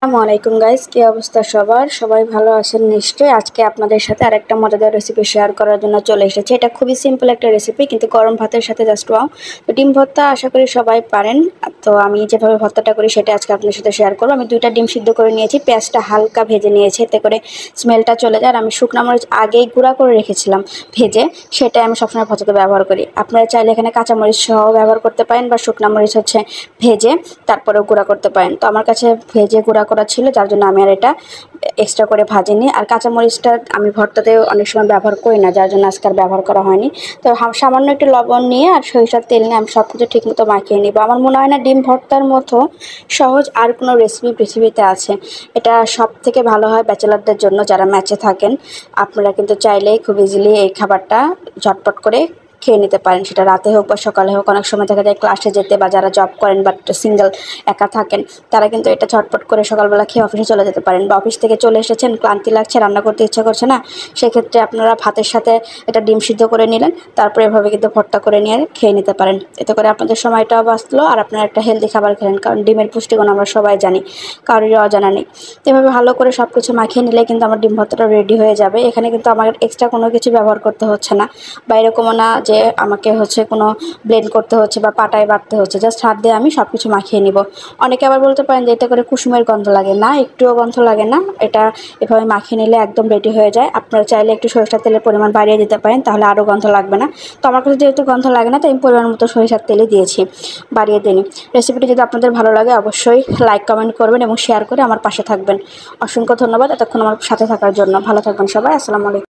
আসসালামু আলাইকুম গাইস, কি অবস্থা সবার? সবাই ভালো আছেন নিশ্চয়ই। আজকে আপনাদের সাথে আরেকটা মজাদার রেসিপি শেয়ার করার জন্য চলে এসেছি। এটা খুবই সিম্পল একটা রেসিপি, কিন্তু গরম ভাতের সাথে জাস্ট ওয়াও। তো ডিম ভর্তা আশা করি সবাই পারেন। তো আমি যেভাবে ভর্তাটা করি সেটা আজকে আপনাদের সাথে শেয়ার করবো। আমি 2টা ডিম সিদ্ধ করে নিয়েছি, পেঁয়াজটা হালকা ভেজে নিয়েছি, এতে করে স্মেলটা চলে যায়। আর আমি শুকনো মরিচ আগেই গুঁড়া করে রেখেছিলাম ভেজে, সেটা আমি সবসময় ভর্তাতে ব্যবহার করি। আপনারা চাইলে এখানে কাঁচামরিচ সহ ব্যবহার করতে পারেন, বা শুকনো মরিচ হচ্ছে ভেজে তারপরেও গুঁড়া করতে পারেন। তো আমার কাছে ভেজে গুঁড়া করা ছিল, যার জন্য আমি আর এটা এক্সট্রা করে ভাজিনি। আর কাঁচামরিচটা আমি ভর্তাতে অনেক সময় ব্যবহার করি না, যার জন্য আজকে আর ব্যবহার করা হয়নি। তো সামান্য একটু লবণ নিয়ে আর সরিষার তেল নিয়ে আমি সব কিছু ঠিকমতো মাখিয়ে নিব। আমার মনে হয় না ডিম ভর্তার মতো সহজ আর কোনো রেসিপি পৃথিবীতে আছে। এটা সব থেকে ভালো হয় ব্যাচেলারদের জন্য, যারা ম্যাচে থাকেন। আপনারা কিন্তু চাইলেই খুব ইজিলি এই খাবারটা ঝটপট করে খেয়ে নিতে পারেন, সেটা রাতে হোক বা সকালে হোক। অনেক সময় দেখা যায় ক্লাসে যেতে, বা যারা জব করেন বা সিঙ্গেল একা থাকেন, তারা কিন্তু এটা ঝটপট করে সকালবেলা খেয়ে অফিসে চলে যেতে পারেন। বা অফিস থেকে চলে এসেছেন, ক্লান্তি লাগছে, রান্না করতে ইচ্ছা করছে না, সেক্ষেত্রে আপনারা ভাতের সাথে এটা ডিম সিদ্ধ করে নিলেন, তারপরে এভাবে কিন্তু ভর্তা করে নিয়ে খেয়ে নিতে পারেন। এতে করে আপনাদের সময়টাও বাঁচলো, আর আপনারা একটা হেলদি খাবার খেলেন। কারণ ডিমের পুষ্টিগুণ আমরা সবাই জানি, কারোরই অজানা নেই। এভাবে ভালো করে সব কিছু মাখিয়ে নিলে কিন্তু আমার ডিম ভর্তাটা রেডি হয়ে যাবে। এখানে কিন্তু আমার এক্সট্রা কোনো কিছু ব্যবহার করতে হচ্ছে না, বা এরকমও না যে আমাকে হচ্ছে কোনো ব্লেন্ড করতে হচ্ছে বা পাটায় বাটতে হচ্ছে। জাস্ট হাত দিয়ে আমি সব কিছু মাখিয়ে নিব। অনেকে আবার বলতে পারেন যে এতে করে কুসুমের গন্ধ লাগে। না, একটুও গন্ধ লাগে না। এটা এভাবে মাখিয়ে নিলে একদম রেডি হয়ে যায়। আপনারা চাইলে একটু সরিষার তেলের পরিমাণ বাড়িয়ে দিতে পারেন, তাহলে আরও গন্ধ লাগবে না। তো আমার কাছে যেহেতু গন্ধ লাগে না, তাই আমি পরিমাণ মতো সরিষার তেলে দিয়েছি, বাড়িয়ে দিইনি। রেসিপিটি যদি আপনাদের ভালো লাগে অবশ্যই লাইক কমেন্ট করবেন এবং শেয়ার করে আমার পাশে থাকবেন। অসংখ্য ধন্যবাদ এতক্ষণ আমার সাথে থাকার জন্য। ভালো থাকবেন সবাই। আসসালামু আলাইকুম।